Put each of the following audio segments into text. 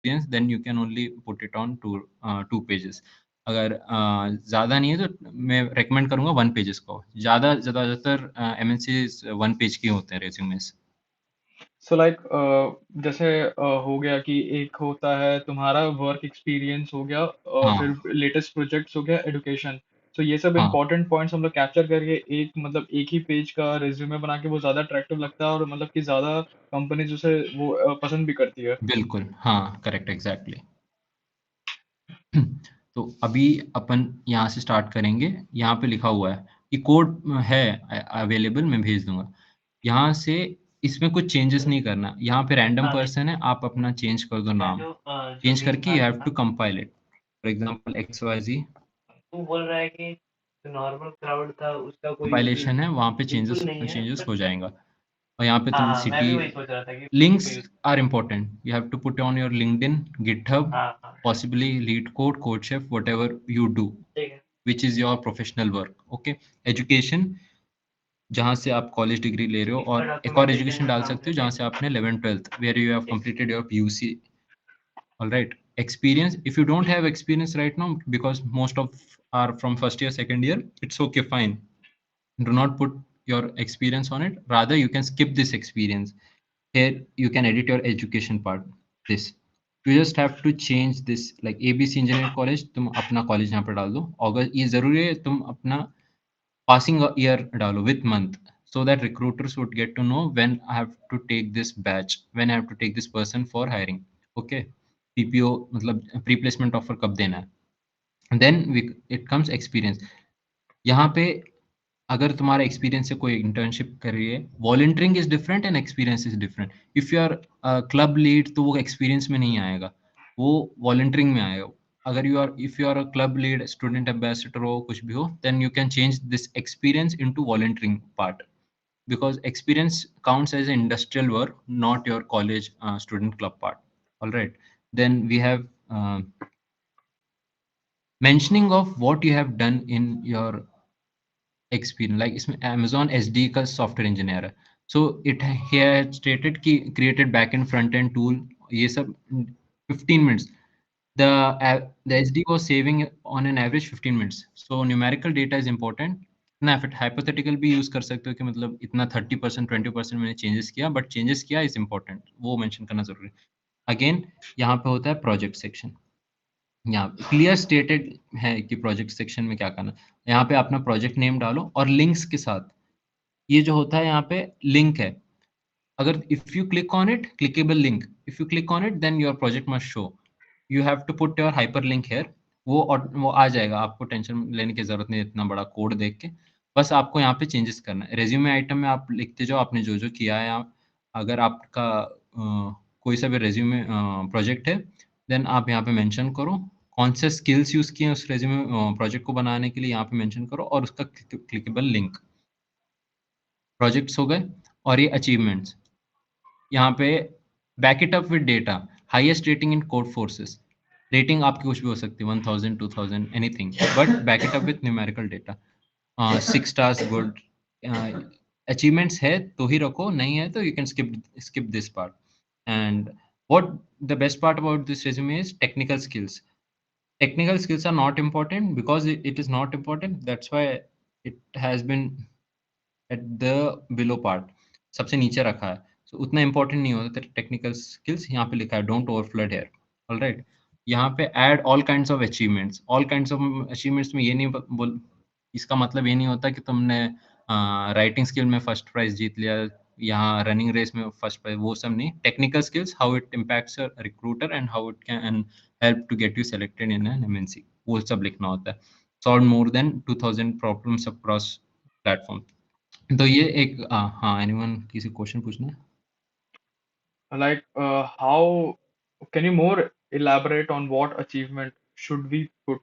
experience, then you can only put it on two pages. अगर ज़्यादा नहीं है तो मैं recommend करूँगा 1 pages को। ज़्यादातर MNCs 1 page के होते हैं resumes। सो लाइक जैसे हो गया कि एक होता है तुम्हारा वर्क एक्सपीरियंस हो गया, हाँ, फिर लेटेस्ट प्रोजेक्ट्स हो गया, एजुकेशन। तो ये सब हाँ, इंपॉर्टेंट पॉइंट्स हम लोग कैप्चर करके एक मतलब एक ही पेज का रिज्यूमे बना के वो ज़्यादा अट्रैक्टिव लगता है, और मतलब कि ज़्यादा कंपनीज उसे वो पसंद भी करती है। बिल्कुल, हाँ, करेक्ट एग्ज़ैक्टली। तो अभी अपन यहाँ से स्टार्ट करेंगे। यहाँ पे लिखा हुआ है कि कोड है अवेलेबल, मैं भेज दूँगा। यहाँ से इसमें कुछ चेंजेस नहीं करना। यहाँ पे रैंडम पर्सन है, आप अपना चेंज कर दो नाम। चेंज करके you have to compile it. For example XYZ compilation है, वहाँ पे चेंजेस चेंजेस हो जाएगा। और यहाँ पे तुम city links are important. You have to put on your LinkedIn, GitHub, possibly LeetCode, CodeChef, whatever you do, which is your professional work. Okay, education जहाँ से आप कॉलेज डिग्री ले रहे हो, और एक और एजुकेशन डाल सकते हो जहाँ से आपने 11th-12th where you have completed your PUC. All right, experience, if you don't have experience right now, because most of are from first year, second year, it's okay, fine. Do not put your experience on it, rather you can skip this experience. Here you can edit your education part. This you just have to change this, like ABC Engineer College, तुम अपना college यहाँ पर डाल दो। अगर ये ज़रूरी है तुम अपना पासिंग ईयर डालो with month, so that recruiters would get to know when I have to take this batch, when I have to take this person for hiring. Okay, PPO मतलब प्री प्लेसमेंट ऑफर कब देना है। Then it comes experience. यहाँ पे अगर तुम्हारा experience से कोई इंटर्नशिप कर रही है, volunteering is different and experience is different. If you are club lead तो वो एक्सपीरियंस में नहीं आएगा, वो वॉलंटियरिंग में आएगा। अगर you are if you are a club lead, student ambassador हो, कुछ भी हो, then you can change this experience into volunteering part, because experience counts as an industrial work, not your college student club part. All right, then we have mentioning of what you have done in your experience, like इसमें Amazon SD का software engineer है। So it here stated कि created back and front end tool, ये सब 15 minutes. The the SD was saving on an average 15 minutes. So numerical data is important ना, फिर hypothetical भी use कर सकते हो कि मतलब इतना 30% 20% मैंने चेंजेस किया, बट चेंजेस किया इज इंपॉर्टेंट, वो मेंशन करना जरूरी है। अगेन यहाँ पे होता है प्रोजेक्ट सेक्शन। यहाँ क्लियर स्टेटेड है कि प्रोजेक्ट सेक्शन में क्या करना। यहाँ पे अपना प्रोजेक्ट नेम डालो और लिंक्स के साथ। ये जो होता है यहाँ पे लिंक है। अगर if you click on it, clickable link, if you click on it then your project must show. You have to put your hyperlink here. वो आ जाएगा, आपको टेंशन लेने की जरूरत नहीं है इतना बड़ा कोड देख के। बस आपको यहाँ पे चेंजेस करना है। रेज्यूमे आइटम में आप लिखते जाओ आपने जो जो किया है। अगर आपका कोई सा भी रेज्यूमे प्रोजेक्ट है, देन आप यहाँ पे मेंशन करो कौन से स्किल्स यूज किए हैं उस रेज्यूमे प्रोजेक्ट को बनाने के लिए, यहाँ पे मेंशन करो, और उसका क्लिकेबल लिंक। प्रोजेक्ट्स हो गए, और ये अचीवमेंट्स। यहाँ पे back it up with data. Highest rating in code forces. Rating आपकी कुछ भी हो सकती है, 1000 2000 anything, but back it up with numerical data. 6 stars good. Achievements है तो ही रखो, नहीं है तो you can skip this part. And what the best part about this resume is technical skills. Technical skills are not important because it is not important, that's why it has been at the below part, सबसे नीचे रखा है। सो उतना important नहीं होता technical skills. यहाँ पे लिखा है डोंट ओवरफ्लड हियर। ऑलराइट, यहाँ पे add all kinds of achievements. All kinds of achievements में ये नहीं बोल, इसका मतलब ये नहीं होता कि तुमने राइटिंग स्किल में फर्स्ट प्राइज जीत लिया, यहाँ रनिंग रेस में फर्स्ट प्राइज, वो सब नहीं। Technical skills, how it impacts recruiter and how it can help to get you selected in an MNC, वो सब लिखना होता है। Solve more than 2000 problems across platform. तो ये एक हाँ, एनीवन किसी क्वेश्चन पूछना है? Like how can you more elaborate on what achievement should we put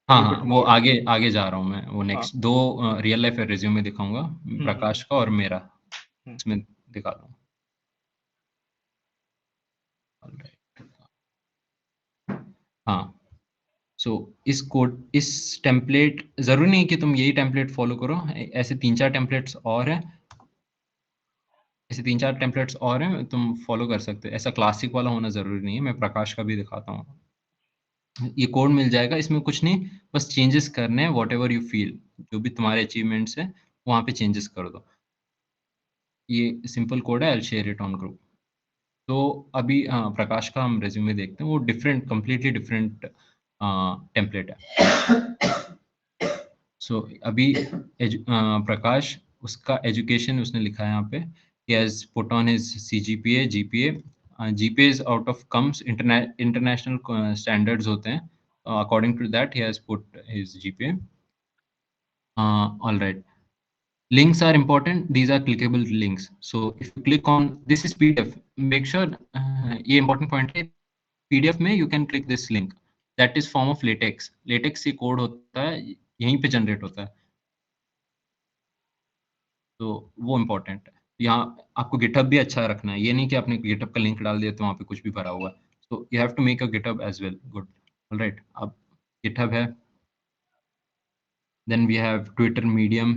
हाँ, a little हाँ, bit वो more? आगे आगे जा रहा हूँ मैं। वो हाँ। नेक्स्ट 2 रियल लाइफ रिज्यूमे दिखाऊँगा, हम्म। प्रकाश का और मेरा, हम्म। इसमें दिखा रहा हूँ। ऑलराइट, हाँ, सो इस टेम्पलेट, ज़रूरी नहीं कि तुम यही टेम्पलेट फ़ॉलो करो, ऐसे 3-4 टेम्पलेट्स और हैं। ऐसे 3-4 टेम्पलेट्स और हैं, तुम फॉलो कर सकते हो। ऐसा क्लासिक वाला होना ज़रूरी नहीं है, मैं प्रकाश का भी दिखाता हूँ। ये कोड मिल जाएगा, इसमें कुछ नहीं, बस चेंजेस करने हैं, व्हाटएवर यू फ़ील, जो भी तुम्हारे अचीवमेंट्स हैं, वहाँ पे चेंजेस कर दो। ये सिंपल कोड है, I will share it on group. तो अभी प्रकाश का हम रिज़्यूमे देखते हैं, वो डिफरेंट कंप्लीटली डिफरेंट टेम्पलेट है। सो अभी प्रकाश उसका एजुकेशन उसने लिखा है यहाँ पे, he has put on his CGPA, GPA, GPA is out of comes international standards होते हैं, according to that he has put his GPA. All right. Links are important. These are clickable links. So if you click on this is PDF, make sure ये important point है. PDF में you can click this link. That is form of latex. Latex ये code होता है, यहीं पे generate होता है, तो वो इम्पोर्टेंट है। यहाँ आपको गिटहब भी अच्छा रखना है, ये नहीं कि आपने गिटहब का लिंक डाल दिया तो वहाँ पे कुछ भी भरा हुआ है। So you have to make a GitHub as well. Good, alright. अब गिटहब है, then we have Twitter, Medium.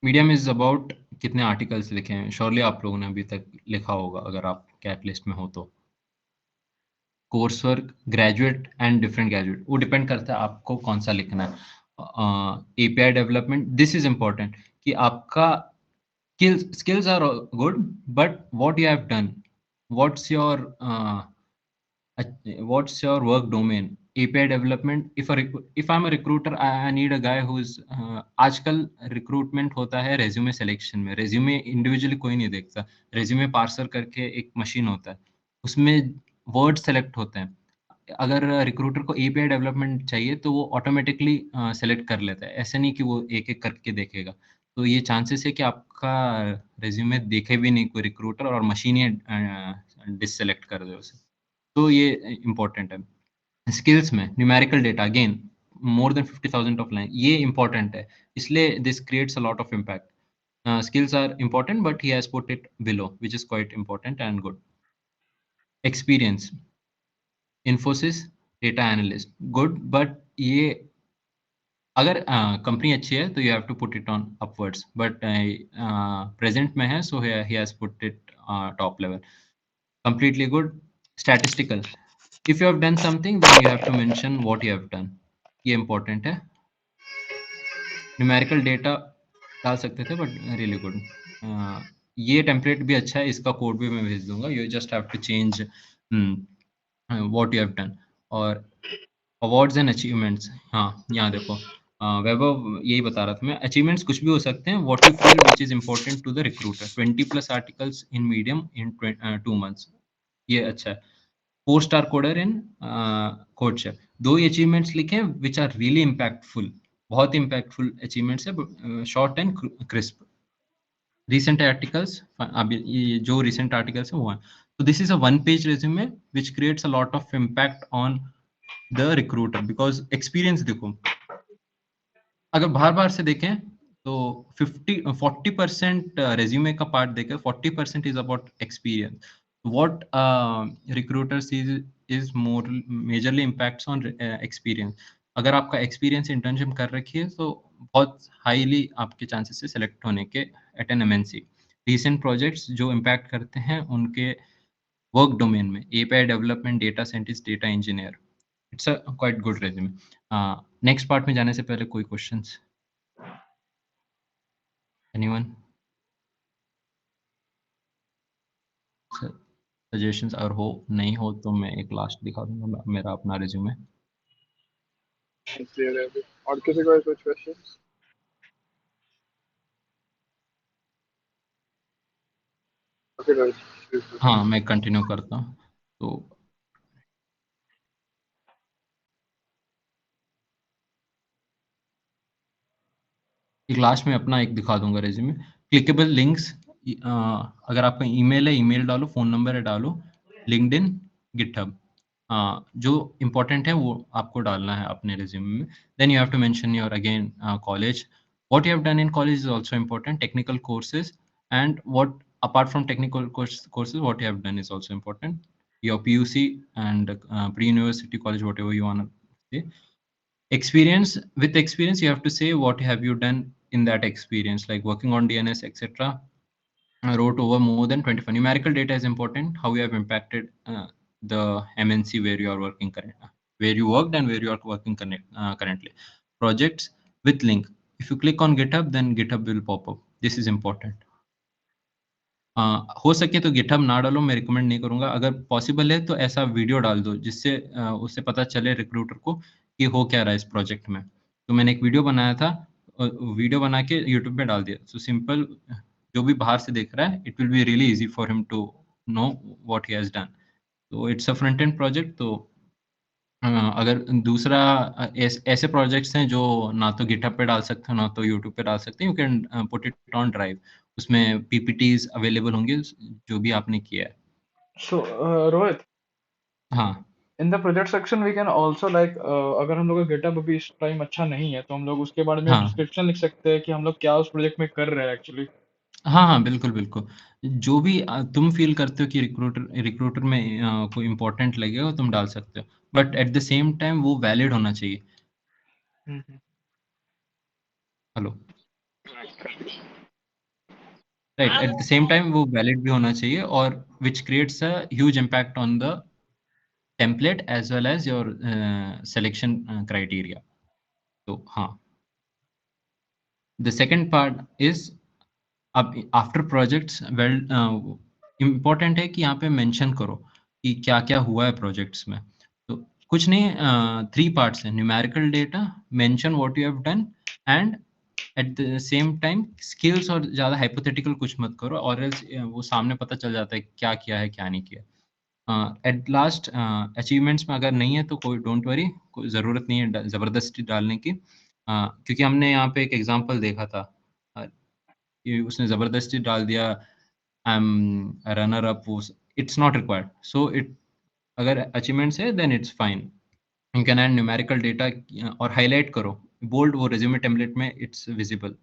Medium is about कितने आर्टिकल्स लिखे हैं, श्योरली आप लोगों ने अभी तक लिखा होगा अगर आप कैट लिस्ट में हो तो। Course work, graduate and different graduate, वो डिपेंड करता है आपको कौन सा लिखना है। API development, this is important कि आपका skills are good, but what you have done, what's your what's your work domain? API development, if I'm a recruiter, I need a guy who is आजकल recruitment होता है resume selection में, resume individually कोई नहीं देखता, resume parser करके एक machine होता है, उसमें वर्ड सेलेक्ट होते हैं। अगर रिक्रूटर को एपीआई डेवलपमेंट चाहिए तो वो ऑटोमेटिकली सेलेक्ट कर लेता है, ऐसे नहीं कि वो एक-एक करके देखेगा। तो ये चांसेस है कि आपका रिज्यूमे देखे भी नहीं कोई रिक्रूटर और मशीन ही डिससेलेक्ट कर दे उसे। तो ये इम्पोर्टेंट है। स्किल्स में numerical data again more than 50,000 of line, ये इम्पोर्टेंट है, इसलिए this creates a lot of impact. Skills are important, but he has put it below, which is quite important and good. Experience, Infosys data analyst, good, but ये अगर company अच्छी है तो you have to put it on upwards, but present में है so he has put it top level, completely good. Statistical, if you have done something then you have to mention what you have done, ये important है। Numerical data डाल सकते थे but really good. ये template भी अच्छा है, इसका कोड भी मैं भेज दूंगा, you just have to change what you have done. और अवार्ड्स एंड अचीवमेंट्स, हाँ यहाँ देखो, वैभव यही बता रहा था मैं, अचीवमेंट्स कुछ भी हो सकते हैं, what you feel which is important to the recruiter, 20+ articles in Medium in 2 months, ये अच्छा है। 4 स्टार कोडर इन कोडशेफ, 2 ही अचीवमेंट्स लिखे विच आर रियली इम्पैक्टफुल, बहुत इम्पैक्टफुल अचीवमेंट्स है, short and crisp. Recent articles, अभी ये जो रिसेंट आर्टिकल्स है वो है। तो this is a 1 page resume which creates a lot of impact on the recruiter, because experience देखो, अगर बार-बार से देखें तो 40% रिज्यूमे का पार्ट देकर 40% is about experience. What recruiter sees is more majorly impacts on experience. अगर आपका एक्सपीरियंस इंटर्नशिप कर रखी है तो बहुत हाईली आपके चांसेस है सेलेक्ट होने के at an MNC. Recent projects जो इम्पैक्ट करते हैं उनके वर्क डोमेन में, API development, data scientist, data engineer, it's a quite good resume. Next part में जाने से पहले कोई क्वेश्चंस? एनीवन? सजेशंस अगर हो, नहीं हो तो मैं एक लास्ट दिखा दूंगा मेरा अपना रिज्यूमे। क्लियर है अभी। और किसी को कुछ क्वेश्चंस? ओके गाइस, हाँ मैं कंटिन्यू करता हूँ। तो एक लास्ट में अपना एक दिखा दूंगा रिज्यूमे। क्लिकेबल लिंक्स, अगर आपका ईमेल है ईमेल डालो, फोन नंबर है डालो, लिंक्डइन, गिटहब, जो इम्पोर्टेंट है वो आपको डालना है अपने रिज्यूमे में। Then you have to mention your again college, what you have done in college is also important, technical courses, and what apart from technical courses what you have done is also important, your PUC and pre-university college, whatever you want to say, Experience, with experience, you have to say what have you done in that experience, like working on DNS, etc. I wrote over more than 25. Numerical data is important. How you have impacted the MNC where you are working where you worked and where you are working currently. Projects with link. If you click on GitHub, then GitHub will pop up. This is important. हो सके तो GitHub ना डालो, मैं recommend नहीं करूँगा। अगर possible है तो ऐसा वीडियो डाल दो जिससे उससे पता चले रिक्रूटर को कि हो क्या रहा है इस प्रोजेक्ट में। तो मैंने एक वीडियो बनाया था, वीडियो बना के यूट्यूब पे डाल दिया। सो सिंपल, जो भी बाहर से देख रहा है, it will be really easy for him to know what he has done. तो it's a front end project. तो अगर दूसरा ऐसे प्रोजेक्ट्स हैं जो ना तो गिटहब पे डाल सकते हो, ना तो यूट्यूब पे डाल सकते हैं। You can put it on drive. उसमें पीपीटीज़ अवेलेबल होंगे जो भी आपने किया है। So, Rohit, हाँ, in the project section we can also like अगर हम लोग का GitHub अभी इस टाइम अच्छा नहीं है तो हम लोग उसके बारे में हाँ। डिस्क्रिप्शन लिख सकते हैं कि हम लोग क्या उस प्रोजेक्ट में कर रहे हैं एक्चुअली। हाँ, हाँ, बिल्कुल, बिल्कुल। जो भी तुम फ़ील करते हो कि रिक्रूटर में कोई इम्पोर्टेंट लगेगा, तुम डाल सकते हो। But at the same time वो वैलिड होना चाहिए। Hmm. Hello? Right, at the same time वो वैलिड भी होना चाहिए, और which creates a huge impact on the template as well as your selection criteria. तो हाँ, द सेकंड पार्ट इज़, अब आफ्टर प्रोजेक्ट्स वेल इम्पोर्टेंट है कि यहाँ पे मेंशन करो कि क्या-क्या हुआ है प्रोजेक्ट्स में। तो कुछ नहीं, 3 पार्ट्स हैं, numerical data, mention what you have done, and eight the same time skills, और ज़्यादा हाइपोथेटिकल कुछ मत करो, और एल्स वो सामने पता चल जाता है क्या किया है, क्या नहीं किया। एट लास्ट अचीवमेंट्स में अगर नहीं है तो कोई डोंट वरी, कोई ज़रूरत नहीं है ज़बरदस्ती डालने की। क्योंकि हमने यहाँ पे एक एग्ज़ाम्पल देखा था, अ, कि उसने ज़बरदस्ती डाल दिया, आई एम रनर अप, वो it's not required. So it, अगर अचीवमेंट्स है then it's fine. You can add numerical data, और हाइलाइट करो, बोल्ड, वो रिज्यूमे टेम्पलेट में इट्स विजिबल।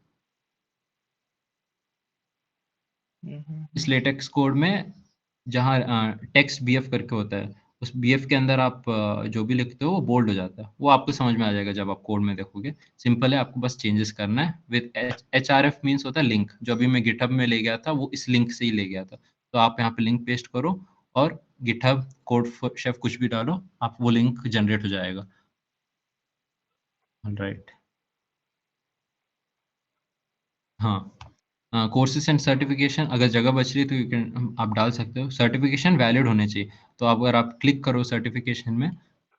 इस लेटेक्स कोड में जहाँ टेक्स्ट बीएफ करके होता है, उस बीएफ के अंदर आप जो भी लिखते हो वो बोल्ड हो जाता है। वो आपको समझ में आ जाएगा जब आप कोड में देखोगे। सिंपल है, आपको बस चेंजेस करना है। विद एचआरएफ मीन्स होता है लिंक, जो अभी मैं गिटहब में ले गया था वो इस लिंक से ही ले गया था। तो आप यहाँ पे लिंक पेस्ट करो और गिटहब कोड शेफ कुछ भी डालो, आप वो लिंक जनरेट हो जाएगा। ऑलराइट। हाँ, कोर्सेज़ एंड सर्टिफ़िकेशन, अगर जगह बच रही है तो यू कैन, आप डाल सकते हो। सर्टिफ़िकेशन वैलिड होने चाहिए। तो अगर आप क्लिक करो सर्टिफ़िकेशन में,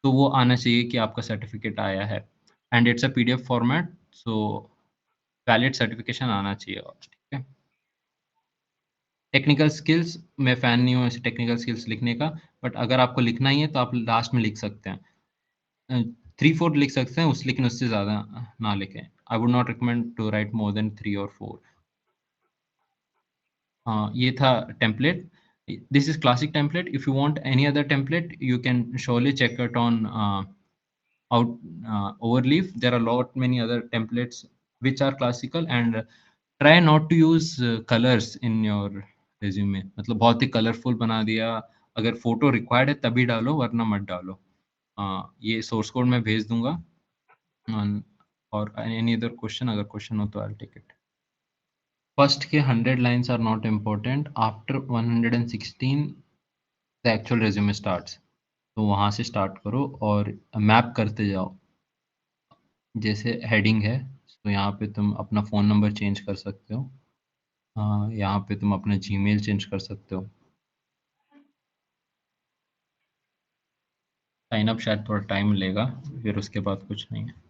तो वो आना चाहिए कि आपका सर्टिफ़िकेट आया है, and it's a PDF format, so valid certification आना चाहिए। और ठीक है। टेक्निकल स्किल्स, मैं फ़ैन नहीं हूँ ऐसे टेक्निकल स्किल्स लिखने का, बट अगर आपको लिखना ही है तो आप लास्ट में लिख सकते हैं। 3-4 लिख सकते हैं लेकिन उससे ज़्यादा ना लिखें। I would not recommend to write more than 3 और 4। ये था template. This is classic template. If you want any other template you can surely check it on out overleaf. There are lot many other templates which are classical, and try not to use colors in your resume. मतलब बहुत ही colourful बना दिया। अगर photo required है तभी डालो, वरना मत डालो। ये सोर्स कोड मैं भेज दूंगा। और एनी अदर क्वेश्चन, अगर क्वेश्चन हो तो आई टेक इट। फर्स्ट के 100 lines are not important. After 116 the actual resume starts. तो वहाँ से स्टार्ट करो और मैप करते जाओ। जैसे हेडिंग है, तो यहाँ पे तुम अपना फ़ोन नंबर चेंज कर सकते हो। यहाँ पे तुम अपना जीमेल चेंज कर सकते हो। साइन अप शायद थोड़ा टाइम लेगा, फिर उसके बाद कुछ नहीं है।